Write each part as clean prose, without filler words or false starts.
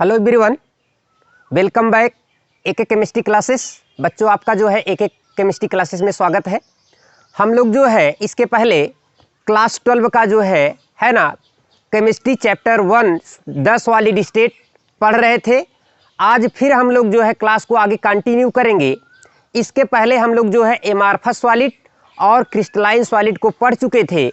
Hello everyone, welcome back एक chemistry classes. बच्चों, आपका जो है एक केमिस्ट्री क्लासेस में स्वागत है। हम लोग जो है इसके पहले क्लास 12 का जो है ना केमिस्ट्री चैप्टर 1 10 वाली स्टेट पढ़ रहे थे। आज फिर हम लोग जो है क्लास को आगे कंटिन्यू करेंगे। इसके पहले हम लोग जो है एमार्फस सॉलिड और क्रिस्टलाइन सॉलिड को पढ़ चुके थे।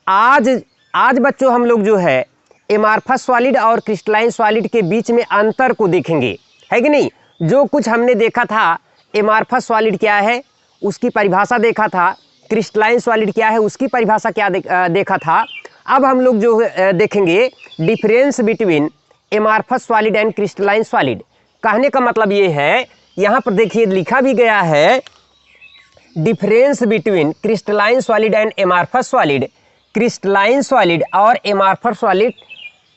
आज बच्चों हम लोग जो है एमार्फस सॉलिड और क्रिस्टलाइन सॉलिड के बीच में अंतर को देखेंगे, है कि नहीं। जो कुछ हमने देखा था, एमार्फस सॉलिड क्या है उसकी परिभाषा देखा था, क्रिस्टलाइन सॉलिड क्या है उसकी परिभाषा क्या देखा था। अब हम लोग जो देखेंगे difference between amorphous solid and crystalline solid. कहने का मतलब ये है, यहाँ पर देखिए लिखा भी गया है difference between crystalline solid and amorphous solid. Crystalline solid और एमार्फस सॉलिड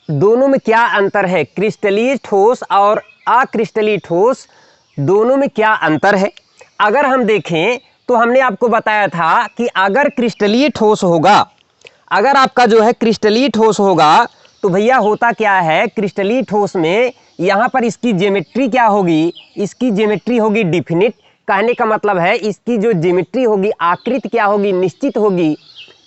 दोनों में क्या अंतर है, क्रिस्टलीय ठोस और अक्रिस्टलीय ठोस दोनों में क्या अंतर है। अगर हम देखें तो हमने आपको बताया था कि अगर क्रिस्टलीय ठोस होगा, अगर आपका जो है क्रिस्टलीय ठोस होगा तो भैया होता क्या है, क्रिस्टलीय ठोस में यहाँ पर इसकी ज्योमेट्री क्या होगी, इसकी ज्योमेट्री होगी डिफिनिट। कहने का मतलब है इसकी जो ज्योमेट्री होगी, आकृति क्या होगी, निश्चित होगी।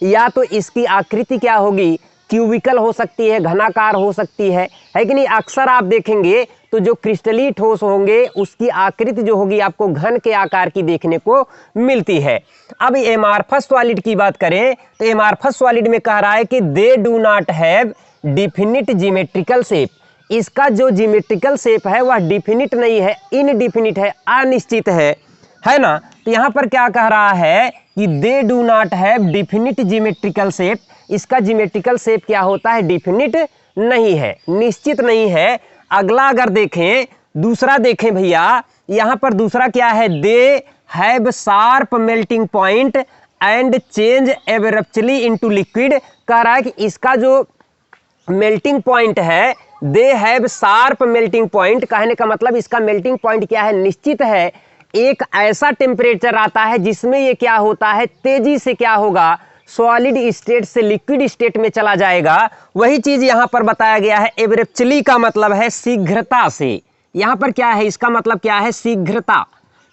या तो इसकी आकृति क्या होगी, क्यूबिकल हो सकती है, घनाकार हो सकती है कि नहीं। अक्सर आप देखेंगे तो जो क्रिस्टलीय ठोस होंगे उसकी आकृति जो होगी आपको घन के आकार की देखने को मिलती है। अब एमार्फस सॉलिड की बात करें तो एमार्फस सॉलिड में कह रहा है कि they do not have definite geometrical shape. इसका जो जियोमेट्रिकल शेप है वह डिफिनिट नहीं है, इनडिफिनिट है, अनिश्चित है ना। तो यहाँ पर क्या कह रहा है कि they do not have definite geometrical shape. इसका जियोमेट्रिकल शेप क्या होता है, डिफिनिट नहीं है, निश्चित नहीं है। अगला अगर देखें, दूसरा देखें भैया, यहाँ पर दूसरा क्या है, they have sharp melting point and change abruptly into liquid. कह रहा है कि इसका जो मेल्टिंग पॉइंट है, they have sharp melting point, कहने का मतलब इसका मेल्टिंग पॉइंट क्या है, निश्चित है। एक ऐसा टेम्परेचर आता है जिसमें ये क्या होता है, तेजी से क्या होगा, सॉलिड स्टेट से लिक्विड स्टेट में चला जाएगा। वही चीज यहां पर बताया गया है। एब्रप्टली का मतलब है शीघ्रता से, यहां पर क्या है, इसका मतलब क्या है, शीघ्रता।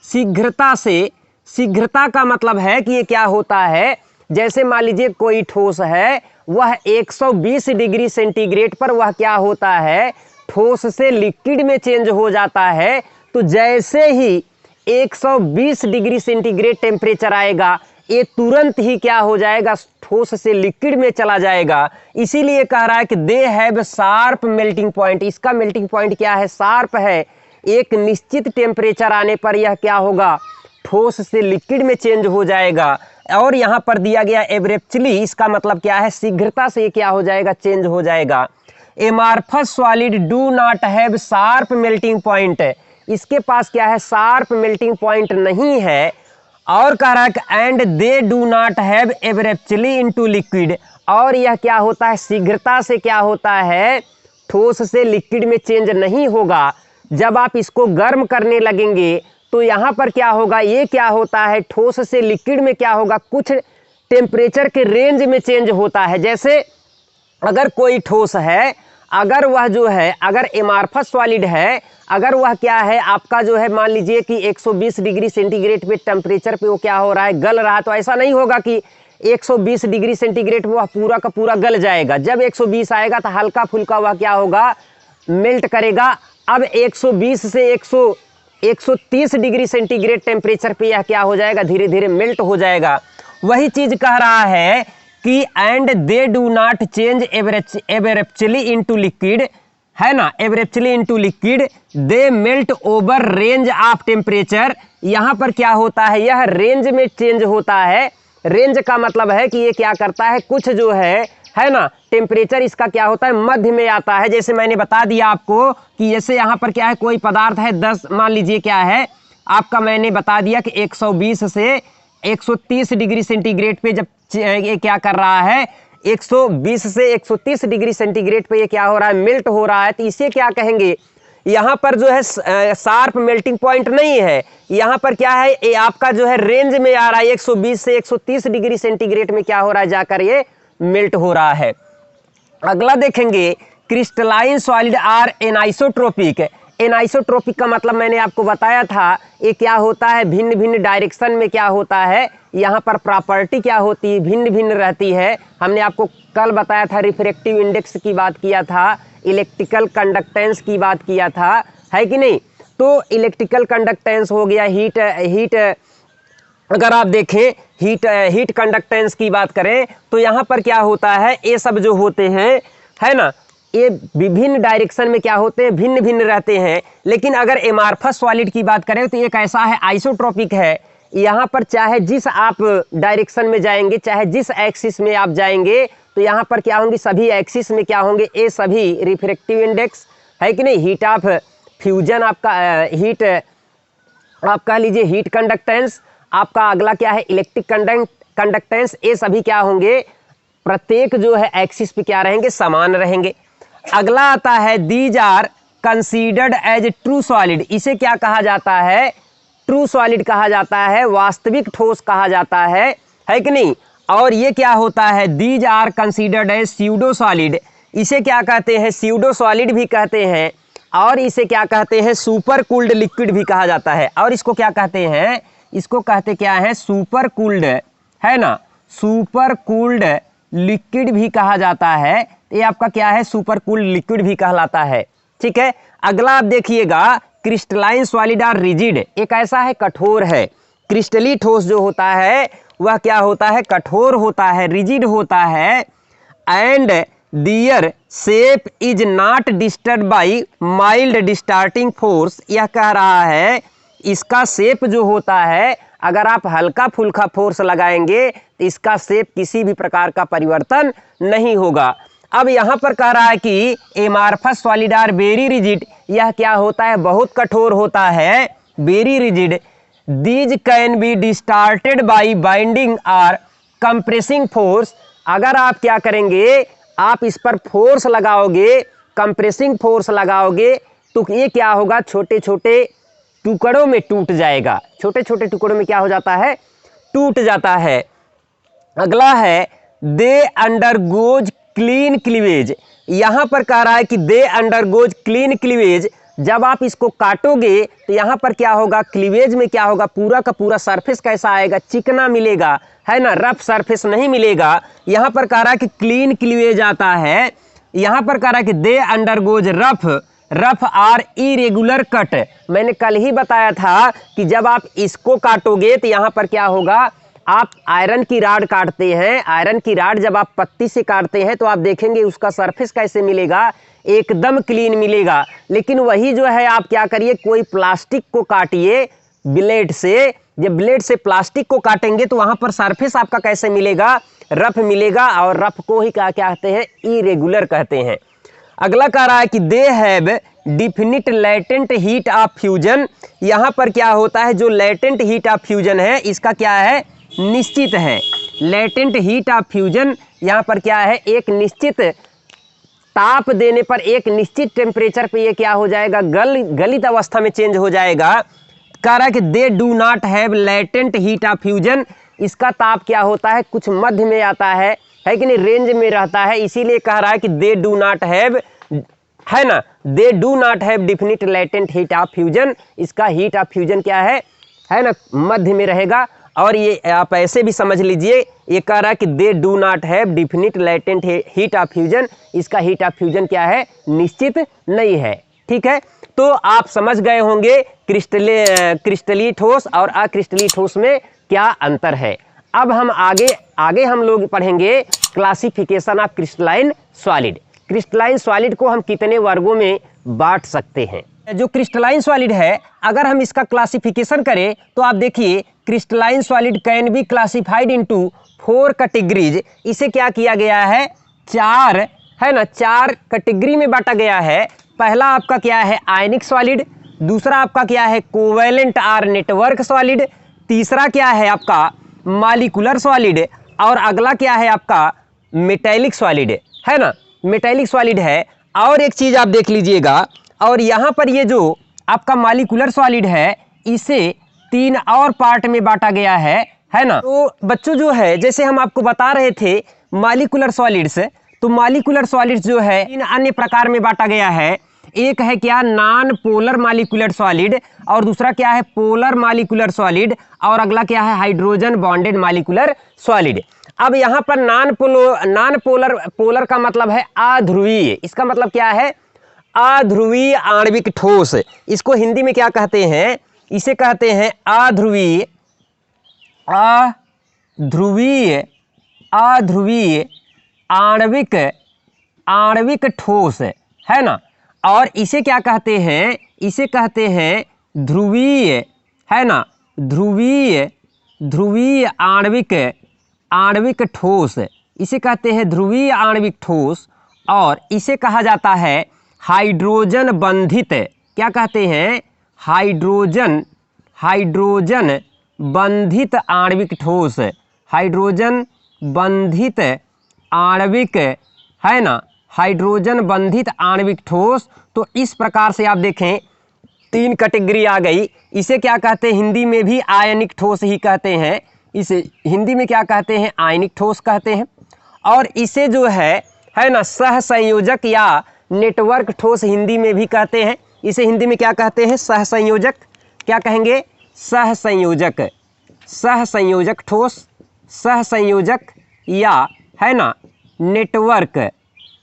शीघ्रता से, शीघ्रता का मतलब है कि ये क्या होता है, जैसे मान लीजिए कोई ठोस है, वह 120 डिग्री सेंटीग्रेड पर वह क्या होता है, ठोस से लिक्विड में चेंज हो जाता है। तो जैसे ही 120 डिग्री सेंटीग्रेड टेम्परेचर आएगा, ये तुरंत ही क्या हो जाएगा, ठोस से लिक्विड में चला जाएगा। इसीलिए कह रहा है कि they have sharp melting point. इसका मेल्टिंग पॉइंट क्या है, शार्प है। एक निश्चित टेम्परेचर आने पर यह क्या होगा, ठोस से लिक्विड में चेंज हो जाएगा। और यहाँ पर दिया गया एब्रप्टली, इसका मतलब क्या है, शीघ्रता से क्या हो जाएगा, चेंज हो जाएगा। Amorphous solid do not have sharp melting point, इसके पास क्या है, शार्प मेल्टिंग पॉइंट नहीं है। और कह रहा है and they do not have abruptly into liquid, और यह क्या होता है, शीघ्रता से क्या होता है, ठोस से लिक्विड में चेंज नहीं होगा। जब आप इसको गर्म करने लगेंगे तो यहाँ पर क्या होगा, ये क्या होता है, ठोस से लिक्विड में क्या होगा, कुछ टेम्परेचर के रेंज में चेंज होता है। जैसे अगर कोई ठोस है, अगर वह जो है, अगर एमार्फस सॉलिड है, अगर वह क्या है आपका जो है, मान लीजिए कि 120 डिग्री सेंटीग्रेड पे टेम्परेचर पे वो क्या हो रहा है, गल रहा है, तो ऐसा नहीं होगा कि 120 डिग्री सेंटीग्रेड पे वह पूरा का पूरा गल जाएगा। जब 120 आएगा तो हल्का फुल्का वह क्या होगा, मेल्ट करेगा। अब 120 से 130 डिग्री सेंटीग्रेड टेम्परेचर पे यह क्या हो जाएगा, धीरे धीरे मेल्ट हो जाएगा। वही चीज कह रहा है कि and they do not change abruptly into liquid, है ना, abruptly into liquid, they melt over range of temperature. यहाँ पर क्या होता है, यह रेंज में चेंज होता है। रेंज का मतलब है कि ये क्या करता है, कुछ जो है ना, टेम्परेचर इसका क्या होता है, मध्य में आता है। जैसे मैंने बता दिया आपको कि जैसे यहाँ पर क्या है, कोई पदार्थ है 10, मान लीजिए क्या है आपका, मैंने बता दिया कि 120 से 130 डिग्री सेंटीग्रेड पे जब ये क्या कर रहा है, 120 से 130 डिग्री सेंटीग्रेड पे ये क्या हो रहा है, मेल्ट हो रहा है। तो इसे क्या कहेंगे, यहाँ पर जो है शार्प मेल्टिंग पॉइंट नहीं है, यहाँ पर क्या है, ये आपका जो है रेंज में आ रहा है, 120 से 130 डिग्री सेंटीग्रेड में क्या हो रहा है, जाकर ये मेल्ट हो रहा है। अगला देखेंगे crystalline solid are anisotropic. Anisotropic का मतलब मैंने आपको बताया था, ये क्या होता है, भिन्न भिन्न डायरेक्शन में क्या होता है, यहाँ पर प्रॉपर्टी क्या होती है, भिन्न भिन्न रहती है। हमने आपको कल बताया था, रिफ्रैक्टिव इंडेक्स की बात किया था, इलेक्ट्रिकल कंडक्टेंस की बात किया था, है कि नहीं। तो इलेक्ट्रिकल कंडक्टेंस हो गया, हीट अगर आप देखें हीट कंडक्टेंस की बात करें तो यहाँ पर क्या होता है, ये सब जो होते हैं, है ना, ये विभिन्न डायरेक्शन में क्या होते हैं, भिन्न भिन्न रहते हैं। लेकिन अगर एमार्फस सॉलिड की बात करें तो ये कैसा है, आइसोट्रोपिक है। यहाँ पर चाहे जिस आप डायरेक्शन में जाएंगे, चाहे जिस एक्सिस में आप जाएंगे, तो यहाँ पर क्या होंगे, सभी एक्सिस में क्या होंगे, ये सभी रिफ्रैक्टिव इंडेक्स, है कि नहीं, हीट ऑफ फ्यूजन आपका, हीट आप कह लीजिए हीट कंडक्टेंस, आपका अगला क्या है, इलेक्ट्रिक कंडक्टेंस, ये सभी क्या होंगे, प्रत्येक जो है एक्सिस पे क्या रहेंगे, समान रहेंगे। अगला आता है these are considered as true solid. इसे क्या कहा जाता है, ट्रू सॉलिड कहा जाता है, वास्तविक ठोस कहा जाता है कि नहीं। और ये क्या होता है, these are considered as pseudo solid. इसे क्या कहते हैं, स्यूडो सॉलिड भी कहते हैं, और इसे क्या कहते हैं, सुपर कूल्ड लिक्विड भी कहा जाता है। और इसको क्या कहते हैं, इसको कहते क्या है, सुपर कूल्ड, है ना, सुपर कूल्ड लिक्विड भी कहा जाता है। ये आपका क्या है, सुपर कूल्ड लिक्विड भी कहलाता है, ठीक है। अगला आप देखिएगा, क्रिस्टलाइन सॉलिड आर रिजिड। एक ऐसा है, कठोर है। क्रिस्टली ठोस जो होता है वह क्या होता है, कठोर होता है, रिजिड होता है। And their shape is not disturb by mild distorting force. यह कह रहा है इसका शेप जो होता है, अगर आप हल्का फुल्का फोर्स लगाएंगे तो इसका शेप किसी भी प्रकार का परिवर्तन नहीं होगा। अब यहाँ पर कह रहा है कि amorphous solid are very rigid. यह क्या होता है, बहुत कठोर होता है, very rigid. These can be distorted by binding or compressing force. अगर आप क्या करेंगे, आप इस पर फोर्स लगाओगे, कंप्रेसिंग फोर्स लगाओगे, तो ये क्या होगा, छोटे छोटे टुकड़ों में टूट जाएगा। छोटे छोटे टुकड़ों में क्या हो जाता है, टूट जाता है। अगला है दे अंडरगोज क्लीन क्लीवेज। यहां पर कह रहा है कि दे अंडरगोज क्लीन क्लीवेज। जब आप इसको काटोगे तो यहां पर क्या होगा, क्लीवेज में क्या होगा, पूरा का पूरा सरफेस कैसा आएगा, चिकना मिलेगा, है ना, रफ सरफेस नहीं मिलेगा। यहां पर कह रहा है कि क्लीन क्लीवेज आता है। यहां पर कह रहा है कि they undergoes rough or irregular cut. मैंने कल ही बताया था कि जब आप इसको काटोगे तो यहाँ पर क्या होगा, आप आयरन की राड काटते हैं, आयरन की राड जब आप पत्ती से काटते हैं तो आप देखेंगे उसका सरफेस कैसे मिलेगा, एकदम क्लीन मिलेगा। लेकिन वही जो है, आप क्या करिए, कोई प्लास्टिक को काटिए ब्लेड से, जब ब्लेड से प्लास्टिक को काटेंगे तो वहाँ पर सरफेस आपका कैसे मिलेगा, रफ मिलेगा। और रफ को ही क्या कहते हैं, इरेगुलर कहते हैं। अगला कह रहा है कि they have definite latent heat of fusion. यहाँ पर क्या होता है, जो लेटेंट हीट ऑफ फ्यूजन है इसका क्या है, निश्चित है। लेटेंट हीट ऑफ फ्यूजन यहाँ पर क्या है, एक निश्चित ताप देने पर, एक निश्चित टेम्परेचर पे ये क्या हो जाएगा, गलित अवस्था में चेंज हो जाएगा। कह रहा है कि they do not have latent heat of fusion. इसका ताप क्या होता है, कुछ मध्य में आता है कि नहीं, रेंज में रहता है। इसीलिए कह रहा है कि दे डू नॉट हैव, है ना, they do not have definite latent heat of fusion. इसका हीट ऑफ फ्यूजन क्या है ना, मध्य में रहेगा। और ये आप ऐसे भी समझ लीजिए, ये कह रहा है कि they do not have definite latent heat of fusion. इसका हीट ऑफ फ्यूजन क्या है, निश्चित नहीं है, ठीक है। तो आप समझ गए होंगे क्रिस्टली ठोस और अक्रिस्टली ठोस में क्या अंतर है। अब हम आगे हम लोग पढ़ेंगे classification of crystalline solid. Crystalline solid को हम कितने वर्गों में बांट सकते हैं। जो क्रिस्टलाइन सॉलिड है, अगर हम इसका क्लासिफिकेशन करें तो आप देखिए, crystalline solid can be classified into 4 categories. इसे क्या किया गया है, 4 कैटेगरी में बांटा गया है। पहला आपका क्या है, आयनिक सॉलिड। दूसरा आपका क्या है, कोवैलेंट आर नेटवर्क सॉलिड। तीसरा क्या है आपका, मॉलिक्यूलर सॉलिड। और अगला क्या है आपका, मेटेलिक सॉलिड, है ना, मेटेलिक सॉलिड है। और एक चीज आप देख लीजिएगा, और यहाँ पर ये जो आपका मॉलिक्यूलर सॉलिड है, इसे 3 और पार्ट में बांटा गया है ना। तो बच्चों जो है, जैसे हम आपको बता रहे थे मॉलिक्यूलर सॉलिड्स, तो तो मॉलिक्यूलर सॉलिड्स जो है इन अन्य प्रकार में बांटा गया है। एक है क्या, नॉन पोलर मॉलिक्यूलर सॉलिड, और दूसरा क्या है, पोलर मॉलिक्यूलर सॉलिड, और अगला क्या है, हाइड्रोजन बॉन्डेड मॉलिक्यूलर सॉलिड। अब यहाँ पर नॉन पोलर का मतलब है अध्रुवीय। इसका मतलब क्या है, अध्रुवीय आणविक ठोस। इसको हिंदी में क्या कहते हैं, इसे कहते हैं अध्रुवीय आणविक ठोस, है ना। और इसे क्या कहते हैं, इसे कहते हैं ध्रुवीय, है ना, ध्रुवीय आणविक ठोस। इसे कहते हैं ध्रुवीय आणविक ठोस, और इसे कहा जाता है हाइड्रोजन बंधित। क्या कहते हैं, हाइड्रोजन बंधित आणविक ठोस, हाइड्रोजन बंधित आणविक, है ना, हाइड्रोजन बंधित आणविक ठोस। तो इस प्रकार से आप देखें 3 कैटेगरी आ गई। इसे क्या कहते हैं, हिंदी में भी आयनिक ठोस ही कहते हैं। इसे हिंदी में क्या कहते हैं, आयनिक ठोस कहते हैं। और इसे जो है ना, सहसंयोजक या नेटवर्क ठोस हिंदी में भी कहते हैं। इसे हिंदी में क्या कहते हैं, सहसंयोजक। क्या कहेंगे, सहसंयोजक ठोस, सहसंयोजक, या है ना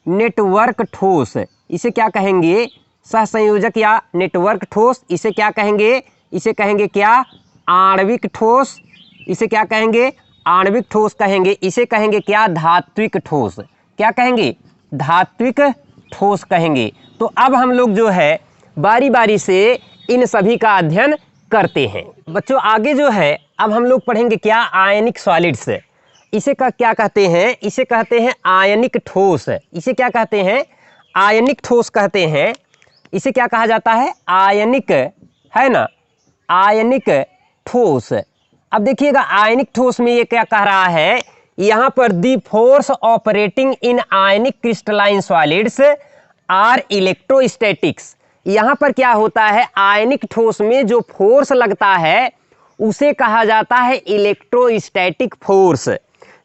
नेटवर्क ठोस। इसे क्या कहेंगे, सहसंयोजक या नेटवर्क ठोस। इसे क्या कहेंगे, इसे कहेंगे क्या, आणविक ठोस। इसे क्या कहेंगे, आणविक ठोस कहेंगे। इसे कहेंगे क्या, धात्विक ठोस। क्या कहेंगे, धात्विक ठोस कहेंगे। तो अब हम लोग जो है बारी बारी से इन सभी का अध्ययन करते हैं। बच्चों आगे जो है अब हम लोग पढ़ेंगे क्या, आयनिक सॉलिड्स। इसे क्या कहते हैं, इसे कहते हैं आयनिक ठोस। इसे क्या कहते हैं, आयनिक ठोस कहते हैं। इसे क्या कहा जाता है, आयनिक, है ना, आयनिक ठोस। अब देखिएगा आयनिक ठोस में ये क्या कह रहा है, यहाँ पर the force operating in ionic crystalline solids are electrostatics. यहाँ पर क्या होता है, आयनिक ठोस में जो फोर्स लगता है उसे कहा जाता है इलेक्ट्रोस्टैटिक फोर्स।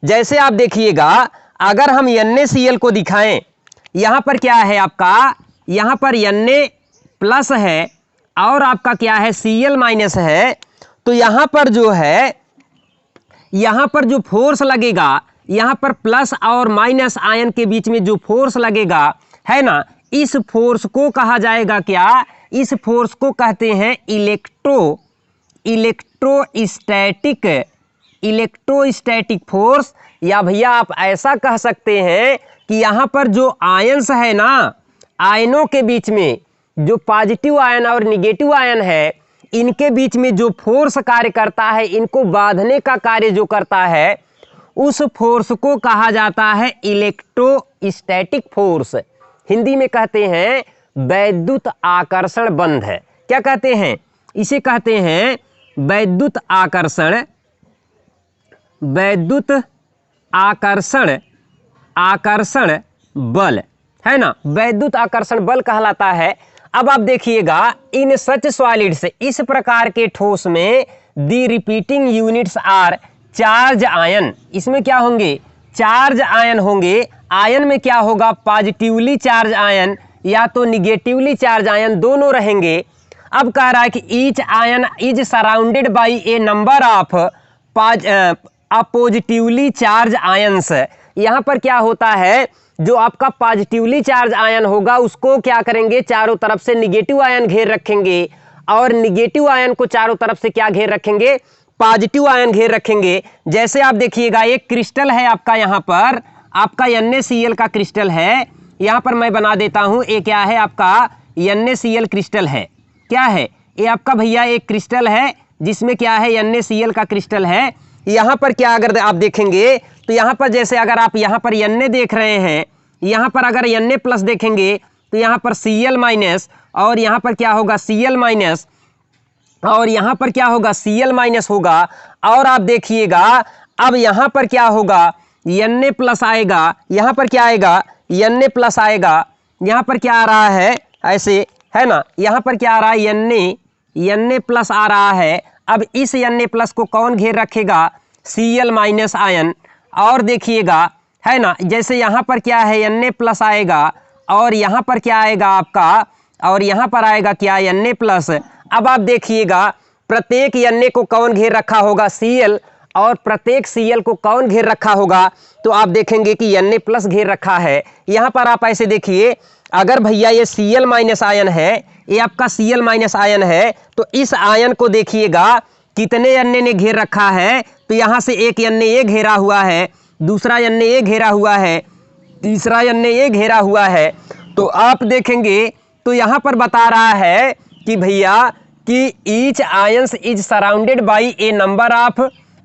जैसे आप देखिएगा, अगर हम NaCl को दिखाएं, यहाँ पर क्या है आपका, यहाँ पर Na+ है और आपका क्या है, Cl- है। तो यहाँ पर जो है, यहाँ पर जो फोर्स लगेगा, यहाँ पर प्लस और माइनस आयन के बीच में जो फोर्स लगेगा, है ना, इस फोर्स को कहा जाएगा क्या, इस फोर्स को कहते हैं इलेक्ट्रोस्टैटिक फोर्स। या भैया आप ऐसा कह सकते हैं कि यहाँ पर जो आयंस है ना, आयनों के बीच में जो पॉजिटिव आयन और निगेटिव आयन है, इनके बीच में जो फोर्स कार्य करता है, इनको बांधने का कार्य जो करता है, उस फोर्स को कहा जाता है इलेक्ट्रोस्टैटिक फोर्स। हिंदी में कहते हैं वैद्युत आकर्षण बंध। क्या कहते हैं, इसे कहते हैं वैद्युत आकर्षण बल, है ना, वैद्युत आकर्षण बल कहलाता है। अब आप देखिएगा, इन सच सॉलिड्स, इस प्रकार के ठोस में the repeating units are charge ion. इसमें क्या होंगे, चार्ज आयन होंगे। आयन में क्या होगा, पॉजिटिवली चार्ज आयन या तो निगेटिवली चार्ज आयन, दोनों रहेंगे। अब कह रहा है कि each ion is surrounded by A number of positively charge ions. यहाँ पर क्या होता है, जो आपका पॉजिटिवली चार्ज आयन होगा उसको क्या करेंगे, चारों तरफ से निगेटिव आयन घेर रखेंगे, और निगेटिव आयन को चारों तरफ से क्या घेर रखेंगे, पॉजिटिव आयन घेर रखेंगे। जैसे आप देखिएगा, एक क्रिस्टल है आपका, यहाँ पर आपका NaCl का क्रिस्टल है। यहाँ पर मैं बना देता हूँ, ये क्या है आपका NaCl क्रिस्टल है। क्या है ये आपका भैया, एक क्रिस्टल है जिसमें क्या है, NaCl का क्रिस्टल है। यहाँ पर क्या अगर आप देखेंगे तो यहाँ पर जैसे अगर आप यहाँ पर Na देख रहे हैं, यहाँ पर अगर Na+ देखेंगे तो यहाँ पर Cl-, और यहाँ पर क्या होगा, Cl-, और यहाँ पर क्या होगा, Cl- होगा। और आप देखिएगा अब यहाँ पर क्या होगा, Na+ आएगा। यहाँ पर क्या आएगा, Na+ आएगा। यहाँ पर क्या आ रहा है, ऐसे, है ना, यहाँ पर क्या आ रहा है, Na+ आ रहा है। अब इस Na+ को कौन घेर रखेगा, Cl- आयन। और देखिएगा, है ना। जैसे यहाँ पर क्या है Na प्लस आएगा और यहाँ पर क्या आएगा आपका, और यहाँ पर आएगा क्या Na प्लस। अब आप देखिएगा प्रत्येक Na को कौन घेर रखा होगा, Cl, और प्रत्येक Cl को कौन घेर रखा होगा, तो आप देखेंगे कि Na प्लस घेर रखा है। यहाँ पर आप ऐसे देखिए, अगर भैया ये Cl माइनस आयन है, ये आपका Cl माइनस आयन है, तो इस आयन को देखिएगा कितने Na ने घेर रखा है, तो यहाँ से एक Na ये घेरा हुआ है, दूसरा Na ये घेरा हुआ है, तीसरा Na ये घेरा हुआ है। तो आप देखेंगे तो यहाँ पर बता रहा है कि भैया कि each ions is surrounded by a number of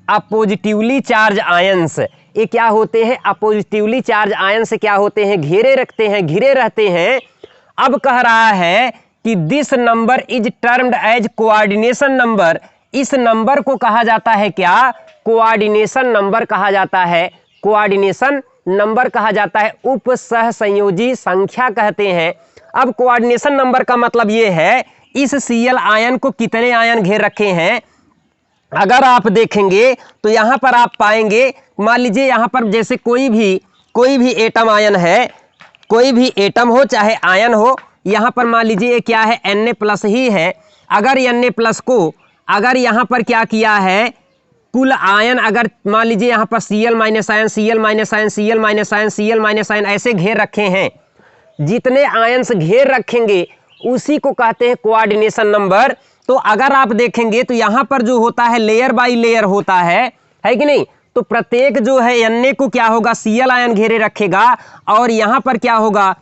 oppositely charge ions. ये क्या होते हैं, अपोजिटिवली चार्ज आयंस क्या होते हैं, घेरे रखते हैं, घिरे रहते हैं। अब कह रहा है कि this number is termed as coordination number. इस नंबर को कहा जाता है क्या, कोऑर्डिनेशन नंबर कहा जाता है, कोऑर्डिनेशन नंबर कहा जाता है, उप सह संयोजी संख्या कहते हैं। अब कोऑर्डिनेशन नंबर का मतलब ये है इस Cl आयन को कितने आयन घेर रखे हैं। अगर आप देखेंगे तो यहाँ पर आप पाएंगे, मान लीजिए यहाँ पर जैसे कोई भी एटम आयन है, कोई भी एटम हो चाहे आयन हो, यहाँ पर मान लीजिए ये क्या है, Na प्लस ही है। अगर Na प्लस को अगर यहाँ पर क्या किया है, कुल आयन अगर मान लीजिए यहाँ पर Cl minus ion, Cl minus ion, Cl minus ion, Cl minus ion ऐसे घेर रखे हैं, जितने आयंस घेर रखेंगे उसी को कहते हैं कोऑर्डिनेशन नंबर। तो अगर आप देखेंगे तो यहाँ पर जो होता है लेयर बाय लेयर होता है कि नहीं, तो प्रत्येक जो है Na को क्या होगा, Cl आयन घेरे रखेगा, और यहाँ पर क्या होगा,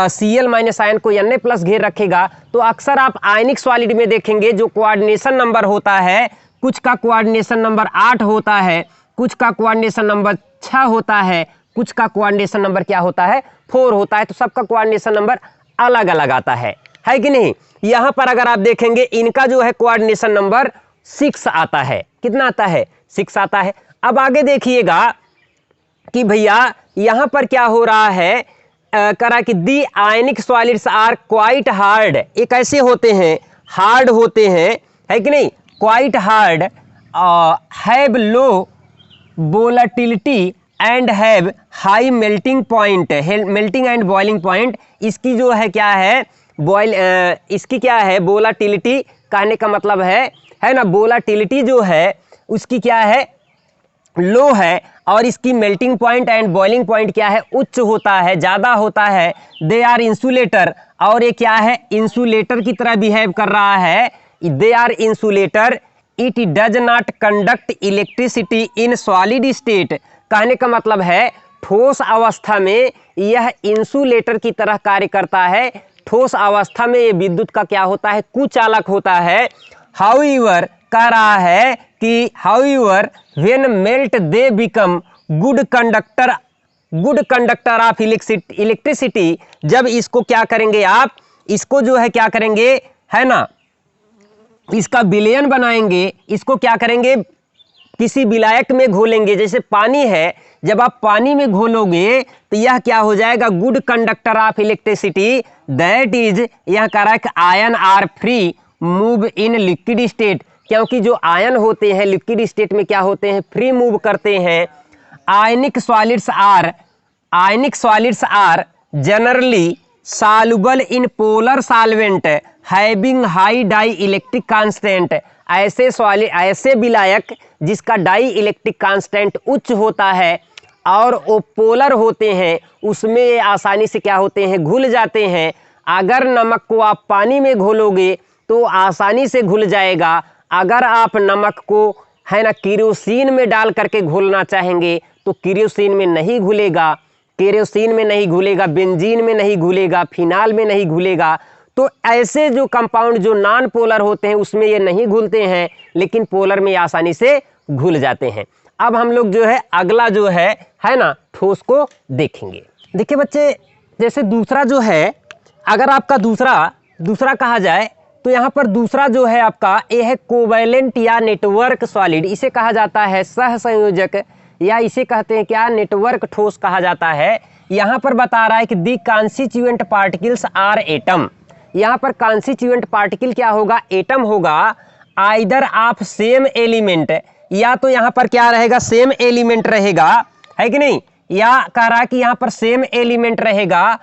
Cl माइनस आयन को Na प्लस घेर रखेगा। तो अक्सर आप आयनिक सॉलिड में देखेंगे जो कोऑर्डिनेशन नंबर होता है, कुछ का कोऑर्डिनेशन नंबर 8 होता है, कुछ का कोऑर्डिनेशन नंबर 6 होता है, कुछ का कोऑर्डिनेशन नंबर क्या होता है, 4 होता है। तो सबका कोऑर्डिनेशन नंबर अलग अलग आता है कि नहीं। यहाँ पर अगर आप देखेंगे इनका जो है कोऑर्डिनेशन नंबर 6 आता है। कितना आता है, 6 आता है। अब आगे देखिएगा कि भैया यहाँ पर क्या हो रहा है, करा कि the ionic solids are quite hard. ये कैसे होते हैं, हार्ड होते हैं, है कि नहीं, quite hard, have low volatility and have high melting point, melting and boiling point. इसकी जो है क्या है, इसकी क्या है, वोलेटिलिटी कहने का मतलब है ना, वोलेटिलिटी जो है उसकी क्या है, लो है, और इसकी melting point and boiling point क्या है, उच्च होता है, ज़्यादा होता है। दे आर इंसुलेटर, और ये क्या है, इंसुलेटर की तरह बिहेव कर रहा है। They are insulator, it does not conduct electricity in solid state. कहने का मतलब है ठोस अवस्था में यह इंसुलेटर की तरह कार्य करता है, ठोस अवस्था में ये विद्युत का क्या होता है, कुचालक होता है। हाउएवर कह रहा है कि however when melt they become good conductor of electricity. जब इसको क्या करेंगे आप, इसको जो है क्या करेंगे, है ना, इसका विलयन बनाएंगे, इसको क्या करेंगे, किसी विलायक में घोलेंगे। जैसे पानी है, जब आप पानी में घोलोगे तो यह क्या हो जाएगा, good conductor of electricity. That is, यह कह रहा है कि ion are free move in liquid state, क्योंकि जो आयन होते हैं लिक्विड स्टेट में क्या होते हैं, फ्री मूव करते हैं। Ionic solids are generally soluble in polar solvent having high dielectric constant। ऐसे विलायक जिसका डाई इलेक्ट्रिक कांस्टेंट उच्च होता है और वो पोलर होते हैं, उसमें ये आसानी से क्या होते हैं, घुल जाते हैं। अगर नमक को आप पानी में घोलोगे तो आसानी से घुल जाएगा। अगर आप नमक को, है ना, केरोसिन में डाल करके घोलना चाहेंगे तो केरोसिन में नहीं घुलेगा, केरोसिन में नहीं घुलेगा, बेंजीन में नहीं घुलेगा, फिनाल में नहीं घुलेगा। तो ऐसे जो कंपाउंड जो नॉन पोलर होते हैं उसमें ये नहीं घुलते हैं, लेकिन पोलर में आसानी से घुल जाते हैं। अब हम लोग जो है अगला जो है ना, ठोस को देखेंगे। देखिए बच्चे, जैसे दूसरा जो है, अगर आपका दूसरा कहा जाए तो यहाँ पर दूसरा जो है आपका ये है कोवैलेंट या नेटवर्क सॉलिड। इसे कहा जाता है सहसंयोजक, या इसे कहते हैं क्या, नेटवर्क ठोस कहा जाता है। यहाँ पर बता रहा है कि दी कॉन्स्टिट्यूएंट पार्टिकल्स आर एटम। यहाँ पर कॉन्स्टिट्यूएंट पार्टिकल क्या होगा, एटम होगा। आइदर ऑफ सेम एलिमेंट, या तो यहाँ पर क्या रहेगा, सेम एलिमेंट रहेगा, है कि नहीं, या कह रहा है कि यहाँ पर सेम एलिमेंट रहेगा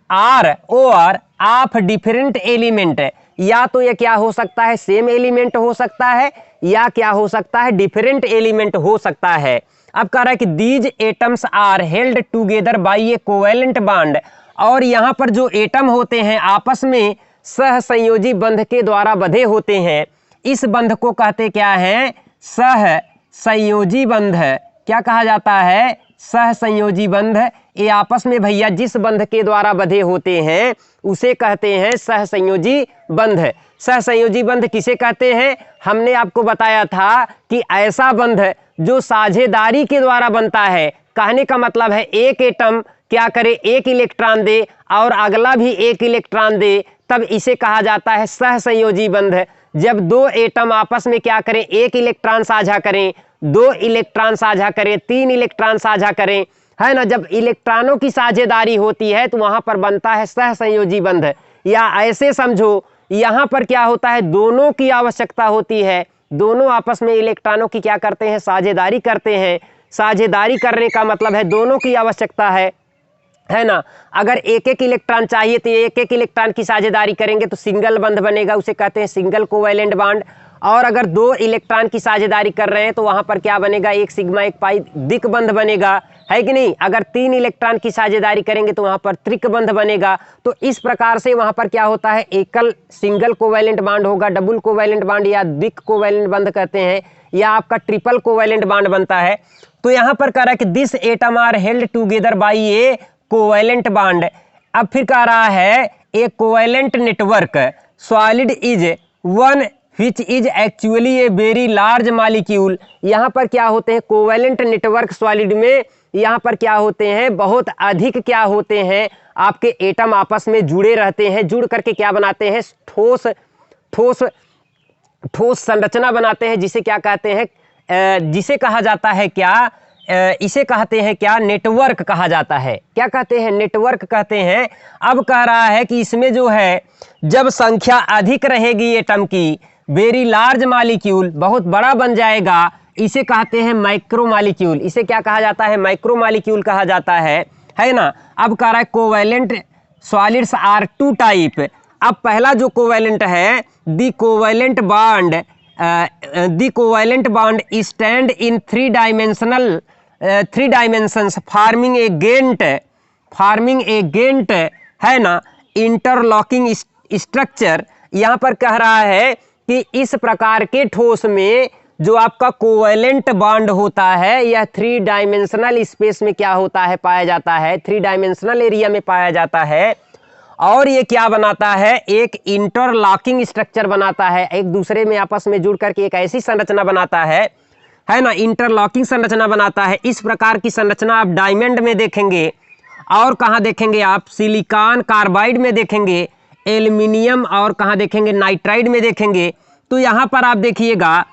आर और ऑफ डिफरेंट एलिमेंट, या तो ये क्या हो सकता है सेम एलिमेंट हो सकता है या क्या हो सकता है डिफरेंट एलिमेंट हो सकता है। अब कह रहा है कि these atoms are held together by a covalent bond, और यहाँ पर जो एटम होते हैं आपस में सहसंयोजी बंध के द्वारा बंधे होते हैं। इस बंध को कहते क्या है, सहसंयोजी बंध। क्या कहा जाता है, सहसंयोजी बंध। ये आपस में भैया जिस बंध के द्वारा बंधे होते हैं उसे कहते हैं सहसंयोजी बंध। सहसंयोजी बंध किसे कहते हैं, हमने आपको बताया था कि ऐसा बंध जो साझेदारी के द्वारा बनता है। कहने का मतलब है एक एटम क्या करे, एक इलेक्ट्रॉन दे और अगला भी एक इलेक्ट्रॉन दे, तब इसे कहा जाता है सहसंयोजी बंध। जब दो एटम आपस में क्या करें, एक इलेक्ट्रॉन साझा करें, दो इलेक्ट्रॉन साझा करें, तीन इलेक्ट्रॉन साझा करें, है ना, जब इलेक्ट्रॉनों की साझेदारी होती है तो वहां पर बनता है सहसंयोजी बंध। या ऐसे समझो यहाँ पर क्या होता है, दोनों की आवश्यकता होती है, दोनों आपस में इलेक्ट्रॉनों की क्या करते हैं, साझेदारी करते हैं। साझेदारी करने का मतलब है दोनों की आवश्यकता है ना। अगर एक एक इलेक्ट्रॉन चाहिए तो एक एक इलेक्ट्रॉन की साझेदारी करेंगे तो सिंगल बंध बनेगा, उसे कहते हैं सिंगल कोवेलेंट बॉन्ड। और अगर दो इलेक्ट्रॉन की साझेदारी कर रहे हैं तो वहां पर क्या बनेगा, एक सिग्मा एक पाई द्विक बंध बनेगा, है कि नहीं। अगर तीन इलेक्ट्रॉन की साझेदारी करेंगे तो वहां पर त्रिक बंध बनेगा। तो इस प्रकार से वहां पर क्या होता है, एकल सिंगल कोवेलेंट बॉन्ड होगा, डबल कोवेलेंट बॉन्ड या द्विक कोवेलेंट बंध कहते हैं, या आपका ट्रिपल कोवेलेंट बॉन्ड बनता है। तो यहाँ पर कह रहा है कि this atom are held together by a covalent bond. अब फिर कह रहा है a covalent network solid is one which is actually a very large molecule. यहाँ पर क्या होते हैं, कोवेलेंट नेटवर्क सॉलिड में यहाँ पर क्या होते हैं, बहुत अधिक क्या होते हैं, आपके एटम आपस में जुड़े रहते हैं, जुड़ करके क्या बनाते हैं, ठोस ठोस ठोस संरचना बनाते हैं, जिसे क्या कहते हैं, जिसे कहा जाता है क्या, इसे कहते हैं क्या, नेटवर्क कहा जाता है। क्या कहते हैं, नेटवर्क कहते हैं। अब कह रहा है कि इसमें जो है जब संख्या अधिक रहेगी एटम की, वेरी लार्ज मॉलिक्यूल बहुत बड़ा बन जाएगा, इसे कहते हैं माइक्रो मॉलिक्यूल। इसे क्या कहा जाता है, माइक्रो मॉलिक्यूल कहा जाता है ना। अब कह रहा है covalent solids are two type. अब पहला जो कोवेलेंट है, the covalent bond stand in three dimensions forming a giant, है ना, इंटरलॉकिंग स्ट्रक्चर। यहाँ पर कह रहा है कि इस प्रकार के ठोस में जो आपका कोवेलेंट बॉन्ड होता है यह थ्री डायमेंशनल स्पेस में क्या होता है, पाया जाता है, थ्री डायमेंशनल एरिया में पाया जाता है। और ये क्या बनाता है, एक इंटरलॉकिंग स्ट्रक्चर बनाता है, एक दूसरे में आपस में जुड़ करके एक ऐसी संरचना बनाता है ना, इंटरलॉकिंग संरचना बनाता है। इस प्रकार की संरचना आप डायमंड में देखेंगे, और कहाँ देखेंगे आप, सिलिकॉन कार्बाइड में देखेंगे, एल्युमिनियम और कहाँ देखेंगे, नाइट्राइड में देखेंगे। तो यहाँ पर आप देखिएगा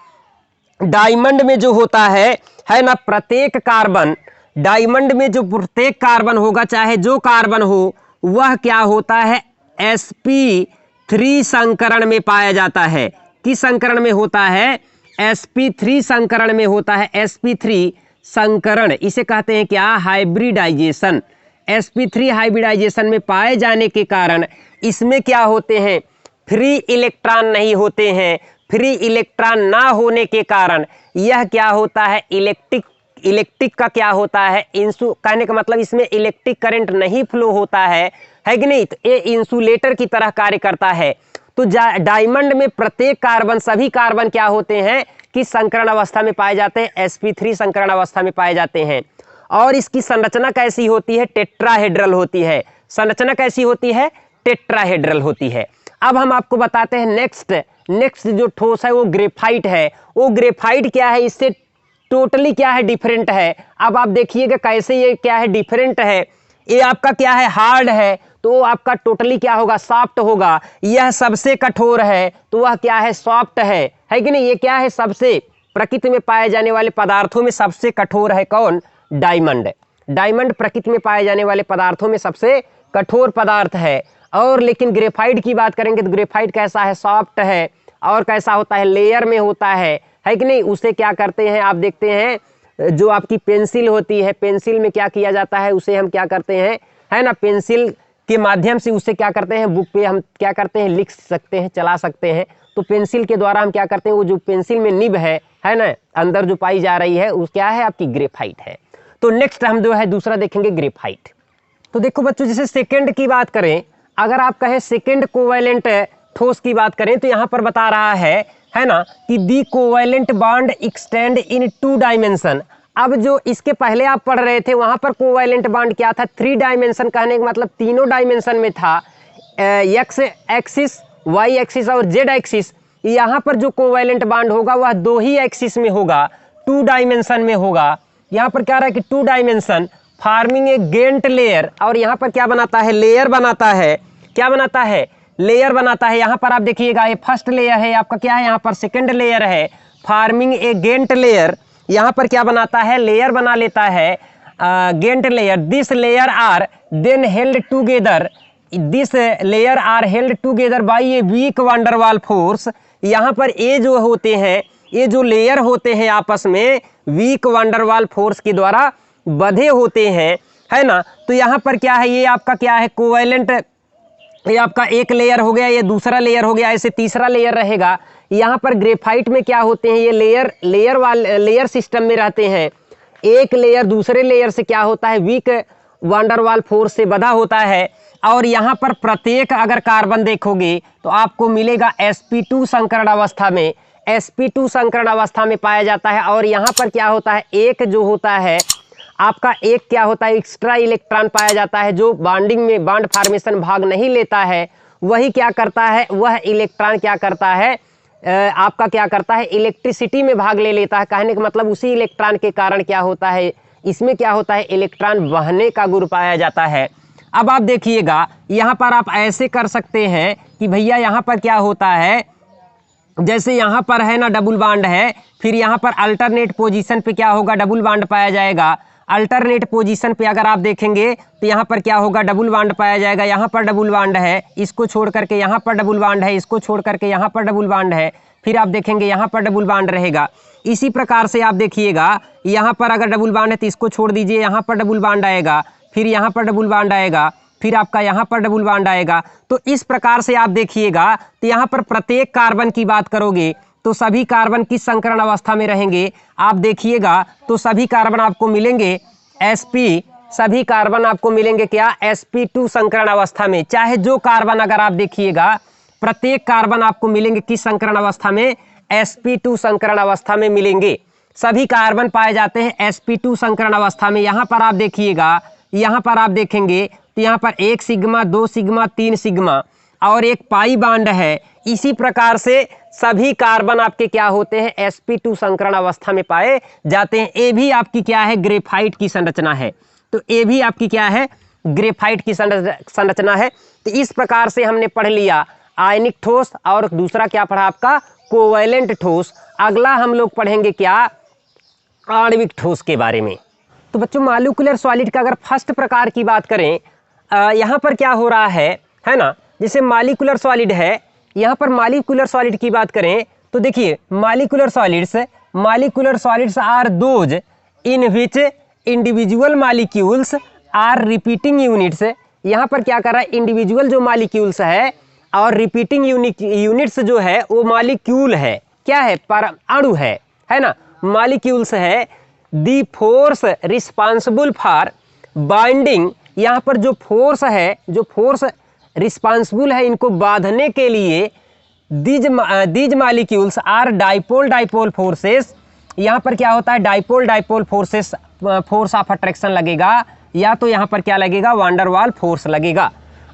डायमंड में जो होता है ना, प्रत्येक कार्बन, डायमंड में जो प्रत्येक कार्बन होगा, चाहे जो कार्बन हो, वह क्या होता है, sp3 संकरण में पाया जाता है। किस संकरण में होता है, sp3 संकरण में होता है। sp3 संकरण इसे कहते हैं क्या, हाइब्रिडाइजेशन। sp3 हाइब्रिडाइजेशन में पाए जाने के कारण इसमें क्या होते हैं, फ्री इलेक्ट्रॉन नहीं होते हैं। फ्री इलेक्ट्रॉन ना होने के कारण यह क्या होता है, इलेक्ट्रिक का क्या होता है, कहने का मतलब इसमें इलेक्ट्रिक करंट नहीं फ्लो होता है कि नहीं। तो ये इंसुलेटर की तरह कार्य करता है। तो डायमंड में प्रत्येक कार्बन, सभी कार्बन क्या होते हैं कि संकरण अवस्था में पाए जाते हैं, sp3 संकरण अवस्था में पाए जाते हैं। और इसकी संरचना कैसी होती है, टेट्राहेड्रल होती है। संरचना कैसी होती है, टेट्राहेड्रल होती है। अब हम आपको बताते हैं नेक्स्ट जो ठोस है वो ग्रेफाइट है। वो ग्रेफाइट क्या है, इससे टोटली क्या है, डिफरेंट है। अब आप देखिएगा कैसे ये क्या है, डिफरेंट है। ये आपका क्या है, हार्ड है, तो आपका टोटली क्या होगा, सॉफ्ट होगा। यह सबसे कठोर है तो वह क्या है, सॉफ्ट है कि नहीं। ये क्या है, सबसे प्रकृति में पाए जाने वाले पदार्थों में सबसे कठोर है कौन, डायमंड। डायमंड प्रकृति में पाए जाने वाले पदार्थों में सबसे कठोर पदार्थ है। और लेकिन ग्रेफाइट की बात करेंगे तो ग्रेफाइट कैसा है, सॉफ्ट है। और कैसा होता है, लेयर में होता है कि नहीं। उसे क्या करते हैं, आप देखते हैं जो आपकी पेंसिल होती है, पेंसिल में क्या किया जाता है, उसे हम क्या करते हैं, है ना, पेंसिल के माध्यम से उसे क्या करते हैं, बुक पे हम क्या करते हैं, लिख सकते हैं, चला सकते हैं। तो पेंसिल के द्वारा हम क्या करते हैं, वो जो पेंसिल में निब है ना, अंदर जो पाई जा रही है, वो क्या है, आपकी ग्रेफाइट है। तो नेक्स्ट हम जो है दूसरा देखेंगे ग्रेफाइट। तो देखो बच्चों, जैसे सेकेंड की बात करें, अगर आप कहें सेकेंड कोवैलेंट ठोस की बात करें, तो यहाँ पर बता रहा है ना, कि दी कोवैलेंट बॉन्ड एक्सटेंड इन 2 डायमेंशन। अब जो इसके पहले आप पढ़ रहे थे वहां पर कोवैलेंट बॉन्ड क्या था, 3 डायमेंशन, कहने का मतलब तीनों डायमेंशन में था, एक्स एक्सिस, वाई एक्सिस और जेड एक्सिस। यहाँ पर जो कोवैलेंट बॉन्ड होगा वह 2 ही एक्सिस में होगा, 2 डायमेंशन में होगा। यहाँ पर क्या रहा है कि 2 dimension farming a giant layer, और यहाँ पर क्या बनाता है, लेयर बनाता है। क्या बनाता है, लेयर बनाता है। यहाँ पर आप देखिएगा, ये फर्स्ट लेयर है आपका, क्या है यहाँ पर सेकंड लेयर है, फार्मिंग ए गेंट लेयर। यहाँ पर क्या बनाता है, लेयर बना लेता है, giant layer. This layer are then held together, this layer are held together by a weak van der Waals force. यहाँ पर ये जो होते हैं, ये जो लेयर होते हैं आपस में वीक वंडरवाल फोर्स के द्वारा बंधे होते हैं, है ना। तो यहाँ पर क्या है, ये आपका क्या है, कोवैलेंट, ये आपका एक लेयर हो गया, ये दूसरा लेयर हो गया, ऐसे तीसरा लेयर रहेगा। यहाँ पर ग्रेफाइट में क्या होते हैं, ये लेयर सिस्टम में रहते हैं। एक लेयर दूसरे लेयर से क्या होता है, वीक वंडरवाल फोर्स से बंधा होता है। और यहाँ पर प्रत्येक अगर कार्बन देखोगे तो आपको मिलेगा sp2 संकरण अवस्था में, sp2 संकरण अवस्था में पाया जाता है। और यहाँ पर क्या होता है, एक जो होता है आपका, एक क्या होता है, एक्स्ट्रा इलेक्ट्रॉन पाया जाता है, जो बॉन्डिंग में, बॉन्ड फॉर्मेशन भाग नहीं लेता है, वही क्या करता है, वह इलेक्ट्रॉन क्या करता है, आपका क्या करता है, इलेक्ट्रिसिटी में भाग ले लेता है। कहने का मतलब उसी इलेक्ट्रॉन के कारण क्या होता है, इसमें क्या होता है, इलेक्ट्रॉन बहने का गुण पाया जाता है। अब आप देखिएगा, यहाँ पर आप ऐसे कर सकते हैं कि भैया यहाँ पर क्या होता है, जैसे यहाँ पर है ना डबल बॉन्ड है, फिर यहाँ पर अल्टरनेट पोजीशन पे क्या होगा, डबल बॉन्ड पाया जाएगा। अल्टरनेट पोजीशन पे अगर आप देखेंगे तो यहाँ पर क्या होगा, डबल बॉन्ड पाया जाएगा। यहाँ पर डबल बॉन्ड है, इसको छोड़ करके यहाँ पर डबल बॉन्ड है, इसको छोड़ करके यहाँ पर डबल बॉन्ड है, फिर आप देखेंगे यहाँ पर डबल बॉन्ड रहेगा। इसी प्रकार से आप देखिएगा, यहाँ पर अगर डबल बॉन्ड है तो इसको छोड़ दीजिए, यहाँ पर डबल बॉन्ड आएगा, फिर यहाँ पर डबल बॉन्ड आएगा, फिर आपका यहाँ पर डबल बॉन्ड आएगा। तो इस प्रकार से आप देखिएगा, तो यहाँ पर प्रत्येक कार्बन की बात करोगे तो सभी कार्बन किस संकरण अवस्था में रहेंगे, आप देखिएगा तो सभी कार्बन आपको मिलेंगे sp, सभी कार्बन आपको मिलेंगे क्या, sp2 संकरण अवस्था में। चाहे जो कार्बन अगर आप देखिएगा, प्रत्येक कार्बन आपको मिलेंगे किस संकरण अवस्था में, sp2 संकरण अवस्था में मिलेंगे। सभी कार्बन पाए जाते हैं sp2 संकरण अवस्था में। यहाँ पर आप देखिएगा, यहाँ पर आप देखेंगे तो यहाँ पर 1 सिग्मा, 2 सिग्मा, 3 सिग्मा और एक पाई बॉन्ड है। इसी प्रकार से सभी कार्बन आपके क्या होते हैं, sp2 संकरण अवस्था में पाए जाते हैं। ये भी आपकी क्या है, ग्रेफाइट की संरचना है। तो ये भी आपकी क्या है, ग्रेफाइट की संरचना है। तो इस प्रकार से हमने पढ़ लिया आयनिक ठोस, और दूसरा क्या पढ़ा आपका, कोवैलेंट ठोस। अगला हम लोग पढ़ेंगे क्या, आणविक ठोस के बारे में। तो बच्चों, मॉलिक्यूलर सॉलिड का अगर फर्स्ट प्रकार की बात करें, यहाँ पर क्या हो रहा है ना, जैसे मॉलिक्यूलर सॉलिड है, यहाँ पर मॉलिक्यूलर सॉलिड की बात करें तो देखिए, molecular solids are those in which individual molecules are repeating units. यहाँ पर क्या कर रहा है, इंडिविजुअल जो मॉलिक्यूल्स है और रिपीटिंग यूनिट्स जो है वो मॉलिक्यूल है, क्या है, पर अणु है ना, मॉलिक्यूल्स है। The force responsible for binding, यहाँ पर जो फोर्स है, जो फोर्स रिस्पांसिबल है इनको बांधने के लिए, these molecules are dipole forces. यहाँ पर क्या होता है, dipole forces, force of attraction लगेगा, या तो यहाँ पर क्या लगेगा, वांडरवाल फोर्स लगेगा।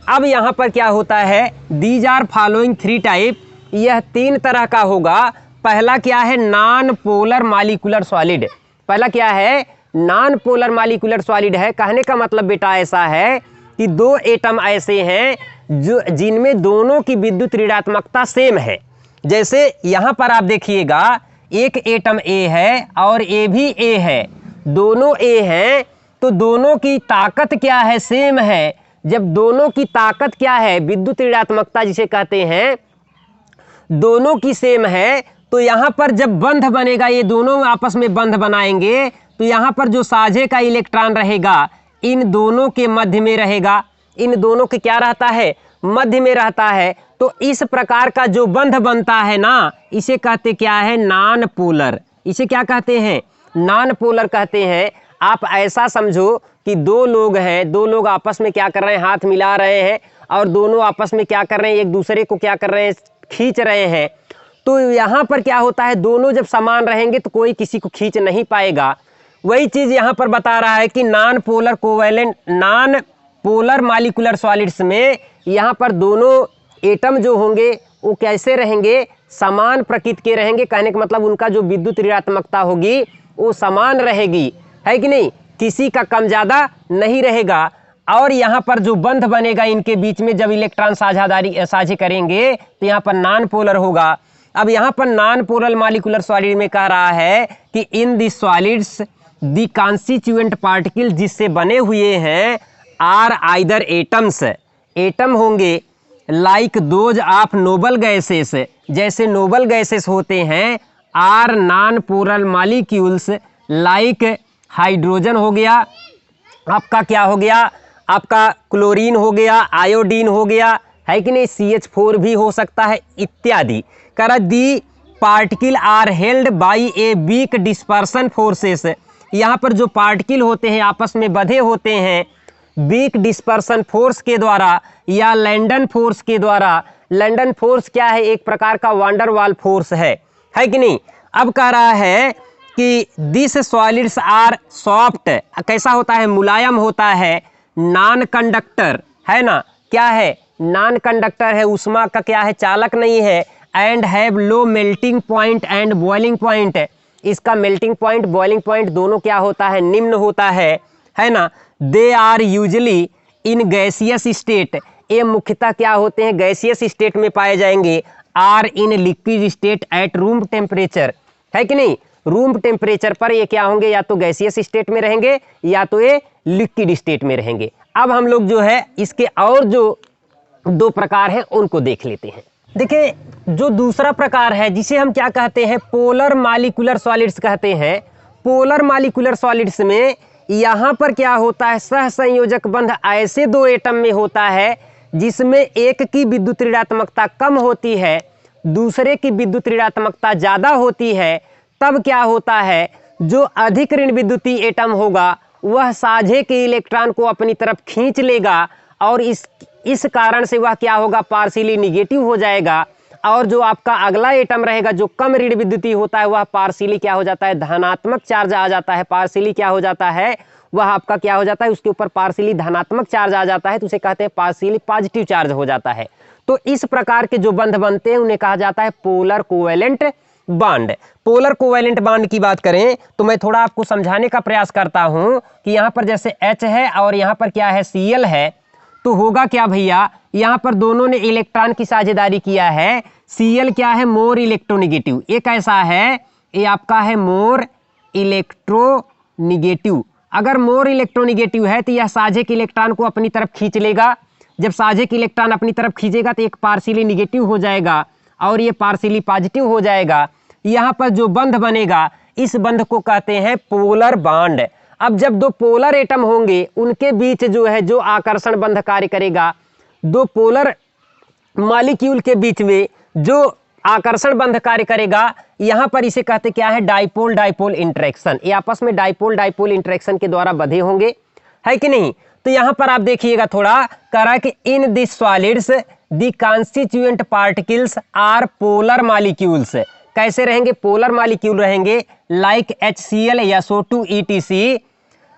अब यहाँ पर क्या होता है, दीज आर फॉलोइंग 3 टाइप, यह 3 तरह का होगा। पहला क्या है, नॉन पोलर मॉलिक्यूलर सॉलिड। पहला क्या है, नॉन पोलर मॉलिक्यूलर सॉलिड है। कहने का मतलब बेटा ऐसा है कि 2 एटम ऐसे हैं जो जिनमें दोनों की विद्युत ऋणात्मकता सेम है। जैसे यहाँ पर आप देखिएगा, एक एटम A है और A भी A है, दोनों A हैं, तो दोनों की ताकत क्या है, सेम है। जब दोनों की ताकत क्या है, विद्युत ऋणात्मकता जिसे कहते हैं, दोनों की सेम है, तो यहाँ पर जब बंध बनेगा, ये दोनों आपस में बंध बनाएंगे तो यहाँ पर जो साझे का इलेक्ट्रॉन रहेगा इन दोनों के मध्य में रहेगा, इन दोनों के क्या रहता है, मध्य में रहता है। तो इस प्रकार का जो बंध बनता है ना, इसे कहते क्या है, नॉन पोलर। इसे क्या कहते हैं, नॉन पोलर कहते हैं। आप ऐसा समझो कि दो लोग हैं, दो लोग आपस में क्या कर रहे हैं, हाथ मिला रहे हैं और दोनों आपस में क्या कर रहे हैं, एक दूसरे को क्या कर रहे हैं, खींच रहे हैं। तो यहाँ पर क्या होता है, दोनों जब समान रहेंगे तो कोई किसी को खींच नहीं पाएगा। वही चीज़ यहाँ पर बता रहा है कि non polar covalent, non polar molecular solids में यहाँ पर दोनों एटम जो होंगे वो कैसे रहेंगे, समान प्रकृति के रहेंगे। कहने का मतलब उनका जो विद्युत ऋणात्मकता होगी वो समान रहेगी, है कि नहीं, किसी का कम ज़्यादा नहीं रहेगा। और यहाँ पर जो बंध बनेगा इनके बीच में, जब इलेक्ट्रॉन साझे करेंगे तो यहाँ पर नॉन पोलर होगा। अब यहाँ पर नॉन पोलर मॉलिक्यूलर सॉलिड में कह रहा है कि in the solids the constituent particle जिससे बने हुए हैं आर आइदर एटम्स, एटम होंगे like those of noble gases, जैसे नोबल गैसेस होते हैं। Or non polar molecules like hydrogen हो गया, आपका क्या हो गया, आपका क्लोरीन हो गया, आयोडीन हो गया, है कि नहीं, CH4 भी हो सकता है इत्यादि। कर the particle are held by a weak dispersion forces, यहाँ पर जो पार्टिकल होते हैं आपस में बंधे होते हैं वीक डिस्पर्सन फोर्स के द्वारा या लैंडन फोर्स के द्वारा। लैंडन फोर्स क्या है, एक प्रकार का वांडरवाल फोर्स है कि नहीं। अब कह रहा है कि दिस सॉलिड्स आर सॉफ्ट, कैसा होता है, मुलायम होता है, नॉन कंडक्टर, है ना, क्या है, नॉन कंडक्टर है, उष्मा का क्या है, चालक नहीं है। And have low melting point and boiling point, इसका मेल्टिंग पॉइंट बॉइलिंग पॉइंट दोनों क्या होता है, निम्न होता है ना। They are usually in gaseous state, ये मुख्यतः क्या होते हैं, गैसियस स्टेट में पाए जाएंगे। Or in liquid state at room temperature, है कि नहीं, रूम टेम्परेचर पर ये क्या होंगे, या तो गैसियस स्टेट में रहेंगे या तो ये लिक्विड स्टेट में रहेंगे। अब हम लोग जो है इसके और जो दो प्रकार हैं उनको देख लेते हैं। देखिए जो दूसरा प्रकार है जिसे हम क्या कहते हैं, पोलर मॉलिक्यूलर सॉलिड्स कहते हैं। पोलर मॉलिक्यूलर सॉलिड्स में यहाँ पर क्या होता है, सहसंयोजक बंध ऐसे दो एटम में होता है जिसमें एक की विद्युत ऋणात्मकता कम होती है, दूसरे की विद्युत ऋणात्मकता ज़्यादा होती है। तब क्या होता है, जो अधिक ऋण विद्युतीय एटम होगा वह साझे के इलेक्ट्रॉन को अपनी तरफ खींच लेगा और इस कारण से वह क्या होगा, पार्शियली निगेटिव हो जाएगा। और जो आपका अगला एटम रहेगा जो कम ऋण विद्युतीय होता है वह पार्शियली क्या हो जाता है, धनात्मक चार्ज आ जाता है। पार्शियली क्या हो जाता है, वह आपका क्या हो जाता है, उसके ऊपर पार्शियली धनात्मक चार्ज आ जाता है, तो उसे कहते हैं पार्शियली पॉजिटिव चार्ज हो जाता है। तो इस प्रकार के जो बंध बनते हैं उन्हें कहा जाता है polar covalent bond. Polar covalent bond की बात करें तो मैं थोड़ा आपको समझाने का प्रयास करता हूं कि यहाँ पर जैसे H है और यहाँ पर क्या है, Cl है, तो होगा क्या भैया, यहाँ पर दोनों ने इलेक्ट्रॉन की साझेदारी किया है। Cl क्या है, मोर इलेक्ट्रोनिगेटिव, ये कैसा है, ये आपका है मोर इलेक्ट्रोनिगेटिव। अगर मोर इलेक्ट्रोनिगेटिव है तो यह साझे के इलेक्ट्रॉन को अपनी तरफ खींच लेगा। जब साझे के इलेक्ट्रॉन अपनी तरफ खींचेगा तो एक पार्शियली निगेटिव हो जाएगा और ये पार्शियली पॉजिटिव हो जाएगा। यहाँ पर जो बंध बनेगा इस बंध को कहते हैं पोलर बॉन्ड। अब जब दो पोलर एटम होंगे उनके बीच जो है जो आकर्षण बंध कार्य करेगा, दो पोलर मॉलिक्यूल के बीच में जो आकर्षण बंध कार्य करेगा, यहाँ पर इसे कहते क्या है, डाइपोल डाइपोल इंटरेक्शन। ये आपस में डाइपोल डाइपोल इंटरेक्शन के द्वारा बंधे होंगे, है कि नहीं। तो यहाँ पर आप देखिएगा थोड़ा, कह रहा है कि in this solids the constituent particles are polar molecules, कैसे रहेंगे, पोलर मॉलिक्यूल रहेंगे, लाइक HCl या SO2 ETC।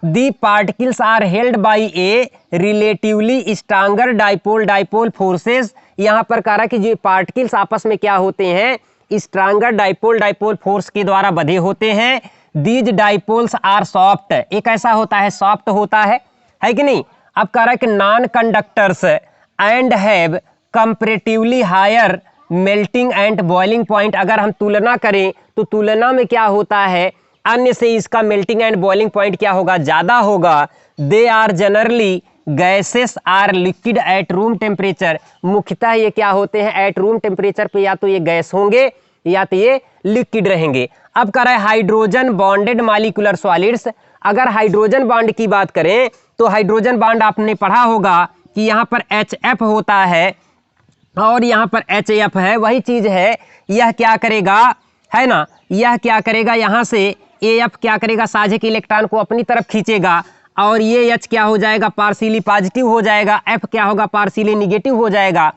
The particles are held by a relatively stronger dipole dipole forces. यहाँ पर कह रहा है कि जो पार्टिकल्स आपस में क्या होते हैं, स्ट्रांगर डाइपोल डाइपोल फोर्स के द्वारा बंधे होते हैं। दीज डाइपोल्स आर सॉफ्ट, एक ऐसा होता है सॉफ्ट होता है कि नहीं। अब कह रहा है कि non conductors and have comparatively higher melting and boiling point. अगर हम तुलना करें तो तुलना में क्या होता है, अन्य से इसका मेल्टिंग एंड बॉइलिंग पॉइंट क्या होगा, ज़्यादा होगा। They are generally gases or liquid at room temperature, मुख्यतः ये क्या होते हैं, एट रूम टेम्परेचर पे या तो ये गैस होंगे या तो ये लिक्विड रहेंगे। अब कह रहा है हाइड्रोजन बॉन्डेड मॉलिक्यूलर सॉलिड्स। अगर हाइड्रोजन बॉन्ड की बात करें तो हाइड्रोजन बॉन्ड आपने पढ़ा होगा कि यहाँ पर HF होता है और यहाँ पर HF है, वही चीज़ है। यह क्या करेगा, है ना, यह क्या करेगा, यहाँ से AF क्या करेगा, साझे के इलेक्ट्रॉन को अपनी तरफ खींचेगा और ये H क्या हो जाएगा, पार्शियली पॉजिटिव हो जाएगा, F क्या होगा, पार्शियली निगेटिव हो जाएगा।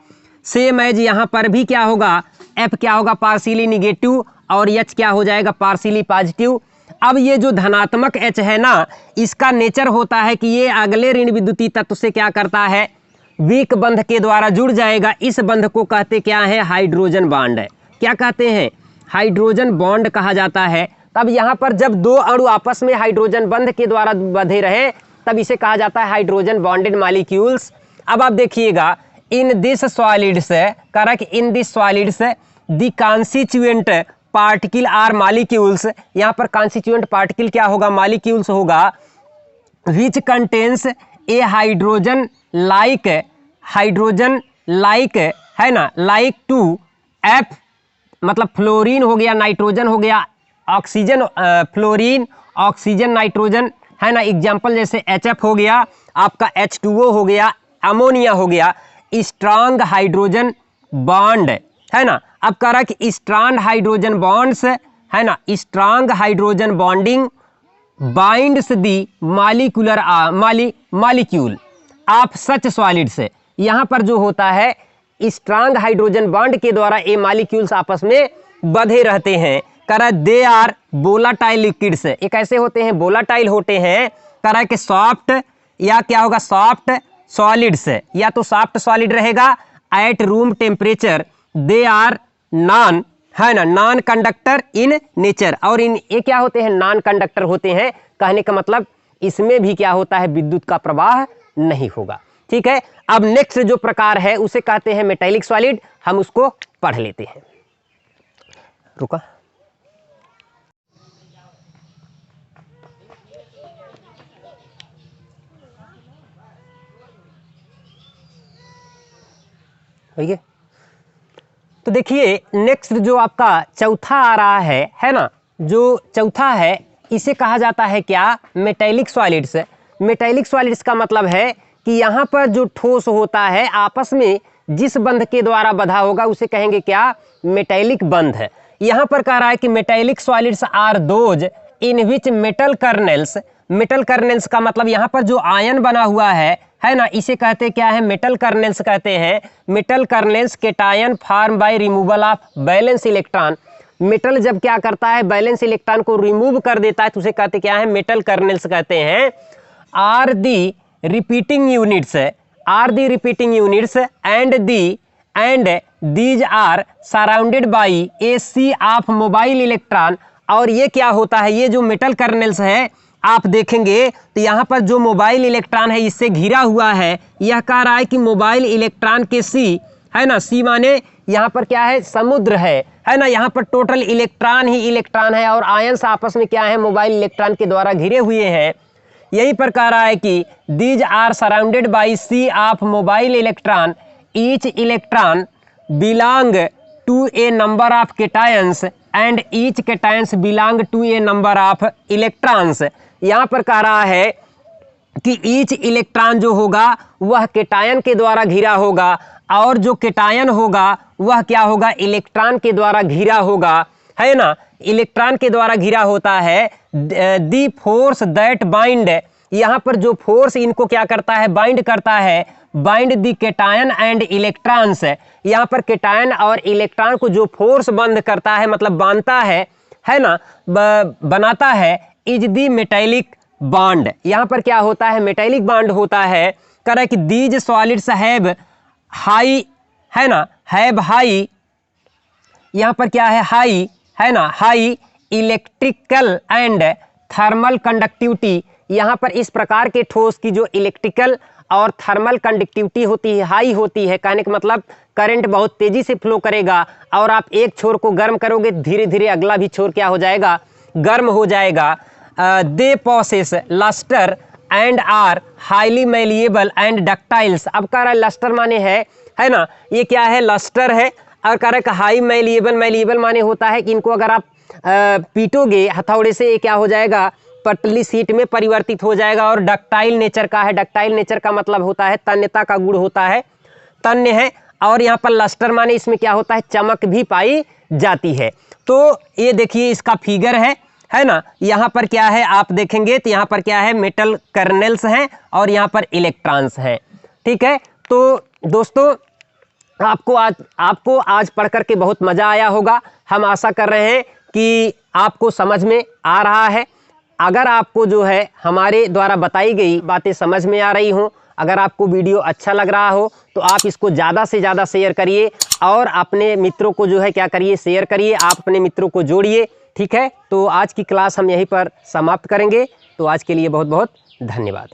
सेम एज यहाँ पर भी क्या होगा, F क्या होगा, पार्शियली निगेटिव और H क्या हो जाएगा, पार्शियली पॉजिटिव। अब ये जो धनात्मक H है ना, इसका नेचर होता है कि ये अगले ऋण विद्युतीय तत्व से क्या करता है, वीक बंध के द्वारा जुड़ जाएगा। इस बंध को कहते क्या है, हाइड्रोजन बॉन्ड। क्या कहते हैं, हाइड्रोजन बॉन्ड कहा जाता है। तब यहाँ पर जब दो अणु आपस में हाइड्रोजन बंध के द्वारा बंधे रहे तब इसे कहा जाता है हाइड्रोजन बॉन्डेड मॉलिक्यूल्स। अब आप देखिएगा, in this solids, correct, in this solids the constituent particle are molecules. यहाँ पर कॉन्स्टिट्यूएंट पार्टिकल क्या होगा, मॉलिक्यूल्स होगा, which contains a hydrogen like, hydrogen like, है ना, लाइक टू एफ, मतलब फ्लोरीन हो गया, नाइट्रोजन हो गया, ऑक्सीजन, फ्लोरीन, ऑक्सीजन, नाइट्रोजन, है ना, एग्जाम्पल जैसे HF हो गया, आपका H2O हो गया, अमोनिया हो गया। स्ट्रांग हाइड्रोजन बॉन्ड, है ना। अब कह रहा है कि स्ट्रांग हाइड्रोजन बॉन्ड्स, है ना, strong hydrogen bonding binds the molecular molecule of such solids. यहाँ पर जो होता है स्ट्रांग हाइड्रोजन बॉन्ड के द्वारा ये मॉलिक्यूल्स आपस में बंधे रहते हैं। करा दे आर वोलाटाइल लिक्विड्स, ये कैसे होते हैं, वोलाटाइल होते हैं। करा के सॉफ्ट, या क्या होगा, सॉफ्ट सॉलिड्स, या तो सॉफ्ट सॉलिड रहेगा at room temperature. They are non, है ना, नॉन कंडक्टर इन नेचर, और इन ये क्या होते हैं, नॉन कंडक्टर होते हैं। कहने का मतलब इसमें भी क्या होता है, विद्युत का प्रवाह नहीं होगा। ठीक है, अब नेक्स्ट जो प्रकार है उसे कहते हैं मेटेलिक सॉलिड। हम उसको पढ़ लेते हैं, रुका। ठीक है, तो देखिए नेक्स्ट जो आपका चौथा आ रहा है ना, जो चौथा है इसे कहा जाता है क्या, मेटेलिक सॉलिड्स। मेटेलिक सॉलिड्स का मतलब है कि यहाँ पर जो ठोस होता है आपस में जिस बंध के द्वारा बंधा होगा उसे कहेंगे क्या, मेटेलिक बंध। यहाँ पर कह रहा है कि metallic solids are those in which metal kernels. Metal kernels का मतलब यहाँ पर जो आयन बना हुआ है ना, इसे कहते क्या है, मेटल कर्नेल्स कहते हैं। Metal kernels cation form by removal of balance electron. Metal जब क्या करता है, बैलेंस इलेक्ट्रॉन को रिमूव कर देता है तो उसे कहते क्या है, मेटल कर्नेल्स कहते हैं। Are the repeating units, are the repeating units and these are surrounded by a sea of mobile electron. और ये क्या होता है, ये जो मेटल कर्नेल्स है आप देखेंगे तो यहाँ पर जो मोबाइल इलेक्ट्रॉन है इससे घिरा हुआ है। यह कह रहा है कि मोबाइल इलेक्ट्रॉन के सी, है ना, सी माने यहाँ पर क्या है, समुद्र है ना, यहाँ पर टोटल इलेक्ट्रॉन ही इलेक्ट्रॉन है और आयंस आपस में क्या है, मोबाइल इलेक्ट्रॉन के द्वारा घिरे हुए हैं। यही पर कह रहा है कि these are surrounded by sea of mobile electron, each electron belong to a number of cations and each cations belong to a number of electrons. यहाँ पर कह रहा है कि ईच इलेक्ट्रॉन जो होगा वह केटायन के द्वारा घिरा होगा और जो केटायन होगा वह क्या होगा, इलेक्ट्रॉन के द्वारा घिरा होगा, है ना, इलेक्ट्रॉन के द्वारा घिरा होता है। दी फोर्स दैट बाइंड, यहाँ पर जो फोर्स इनको क्या करता है, बाइंड करता है, bind the cation and electrons. यहाँ पर केटायन और इलेक्ट्रॉन को जो फोर्स बंद करता है, मतलब बांधता है ना, बनाता है, इज दी मेटेलिक बॉन्ड। यहाँ पर क्या होता है, मेटेलिक बॉन्ड होता है। करे कि दीज सॉलिड्स हैव हाई, है ना, हैव हाई, यहाँ पर क्या है, हाई, है ना, high electrical and thermal conductivity. यहाँ पर इस प्रकार के ठोस की जो इलेक्ट्रिकल और थर्मल कंडक्टिविटी होती है, हाई होती है। कहने का मतलब करंट बहुत तेजी से फ्लो करेगा और आप एक छोर को गर्म करोगे धीरे धीरे अगला भी छोर क्या हो जाएगा, गर्म हो जाएगा। They possess lustre and are highly malleable and ductiles. अब कह रहा है लस्टर माने है ना, ये क्या है, लस्टर है और कह रहा है कि हाई मैलिएबल, मैलिएबल माने होता है कि इनको अगर आप पीटोगे हथौड़े से, ये क्या हो जाएगा, पतली सीट में परिवर्तित हो जाएगा। और डक्टाइल नेचर का है, डक्टाइल नेचर का मतलब होता है तन्यता का गुण होता है, तन्य है। और यहाँ पर लस्टर माने इसमें क्या होता है, चमक भी पाई जाती है। तो ये देखिए इसका फिगर है ना, यहाँ पर क्या है आप देखेंगे तो यहाँ पर क्या है, मेटल कर्नेल्स हैं और यहाँ पर इलेक्ट्रॉन्स हैं। ठीक है, तो दोस्तों आपको आज पढ़ करके बहुत मज़ा आया होगा। हम आशा कर रहे हैं कि आपको समझ में आ रहा है। अगर आपको जो है हमारे द्वारा बताई गई बातें समझ में आ रही हों, अगर आपको वीडियो अच्छा लग रहा हो तो आप इसको ज़्यादा से ज़्यादा शेयर करिए और अपने मित्रों को जो है क्या करिए, शेयर करिए, आप अपने मित्रों को जोड़िए। ठीक है, तो आज की क्लास हम यहीं पर समाप्त करेंगे। तो आज के लिए बहुत बहुत धन्यवाद।